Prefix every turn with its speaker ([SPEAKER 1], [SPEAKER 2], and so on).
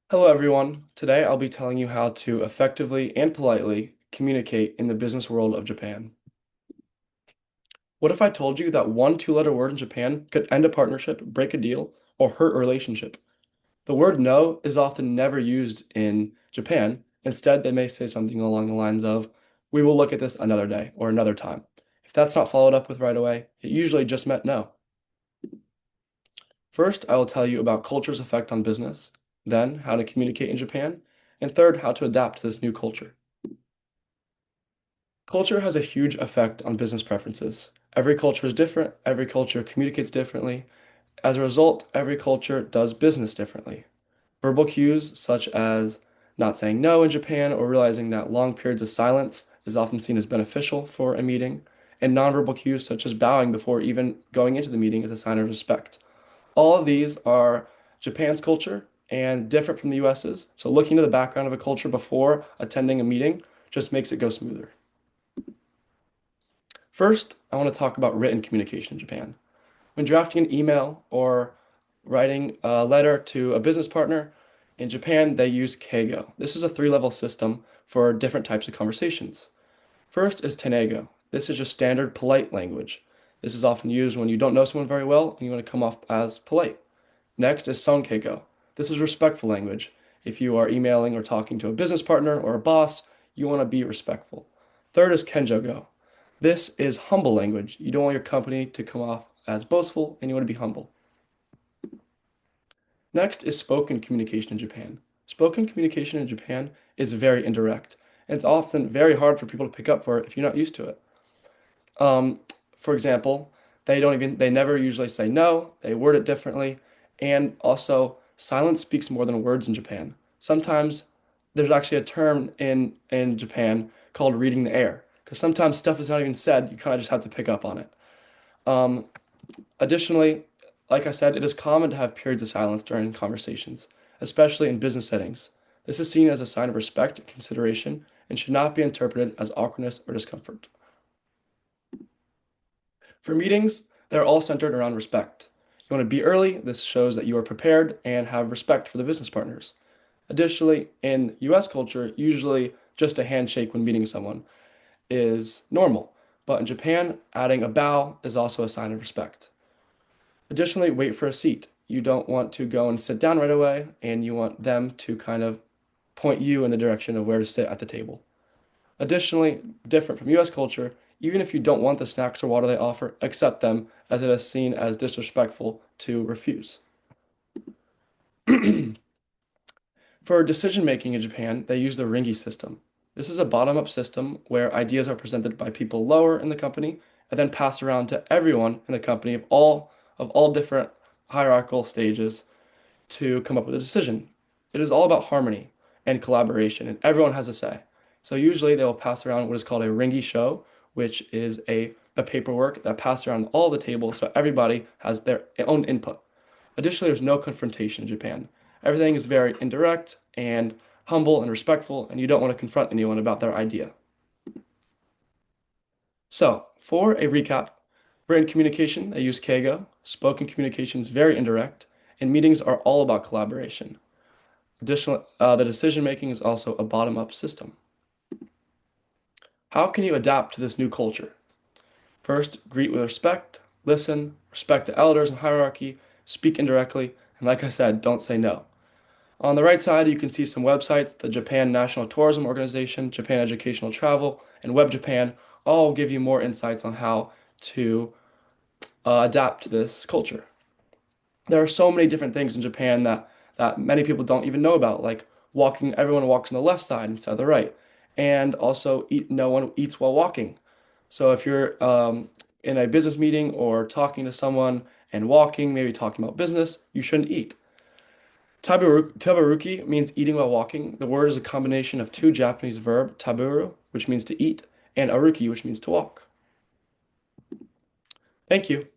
[SPEAKER 1] Hello, everyone. Today I'll be telling you how to effectively and politely communicate in the business world of Japan. What if I told you that one two-letter word in Japan could end a partnership, break a deal, or hurt a relationship? The word no is often never used in Japan. Instead, they may say something along the lines of, "We will look at this another day or another time." If that's not followed up with right away, it usually just meant no. First, I will tell you about culture's effect on business, then how to communicate in Japan, and third, how to adapt to this new culture. Culture has a huge effect on business preferences. Every culture is different, every culture communicates differently. As a result, every culture does business differently. Verbal cues, such as not saying no in Japan or realizing that long periods of silence is often seen as beneficial for a meeting, and nonverbal cues, such as bowing before even going into the meeting, is a sign of respect. All of these are Japan's culture and different from the US's, so looking to the background of a culture before attending a meeting just makes it go smoother. First, I want to talk about written communication in Japan. When drafting an email or writing a letter to a business partner, in Japan they use Keigo. This is a three-level system for different types of conversations. First is Tenego. This is just standard polite language. This is often used when you don't know someone very well and you want to come off as polite. Next is Sonkeigo. This is respectful language. If you are emailing or talking to a business partner or a boss, you want to be respectful. Third is Kenjogo. This is humble language. You don't want your company to come off as boastful and you want to be humble. Next is spoken communication in Japan. Spoken communication in Japan is very indirect, and it's often very hard for people to pick up for it if you're not used to it. Um, for example, they never usually say no, they word it differently, and also silence speaks more than words in Japan. Sometimes there's actually a term in Japan called reading the air, because sometimes stuff is not even said, you kind of just have to pick up on it. Um, Additionally, like I said, it is common to have periods of silence during conversations, especially in business settings. This is seen as a sign of respect and consideration and should not be interpreted as awkwardness or discomfort. For meetings, they're all centered around respect. You want to be early. This shows that you are prepared and have respect for the business partners. Additionally, in US culture, usually just a handshake when meeting someone is normal, but in Japan, adding a bow is also a sign of respect. Additionally, wait for a seat. You don't want to go and sit down right away, and you want them to kind of point you in the direction of where to sit at the table. Additionally, different from US culture, even if you don't want the snacks or water they offer, accept them as it is seen as disrespectful to refuse. For decision making in Japan, they use the Ringi system. This is a bottom-up system where ideas are presented by people lower in the company and then passed around to everyone in the company of all different hierarchical stages to come up with a decision. It is all about harmony and collaboration, and everyone has a say. So usually they will pass around what is called a Ringi show, which is a paperwork that passes around all the tables so everybody has their own input. Additionally, there's no confrontation in Japan. Everything is very indirect and humble and respectful, and you don't want to confront anyone about their idea. So, for a recap, written communication, they use Keigo. Spoken communication is very indirect, and meetings are all about collaboration. Additionally, the decision making is also a bottom-up system. How can you adapt to this new culture? First, greet with respect, listen, respect the elders and hierarchy, speak indirectly, and like I said, don't say no. On the right side, you can see some websites. The Japan National Tourism Organization, Japan Educational Travel, and Web Japan all give you more insights on how to adapt to this culture. There are so many different things in Japan that many people don't even know about, like walking, everyone walks on the left side instead of the right. And also no one eats while walking. So if you're in a business meeting or talking to someone and walking, maybe talking about business, you shouldn't eat. Tabaruki means eating while walking. The word is a combination of two Japanese verb, taburu, which means to eat, and aruki, which means to walk. Thank you.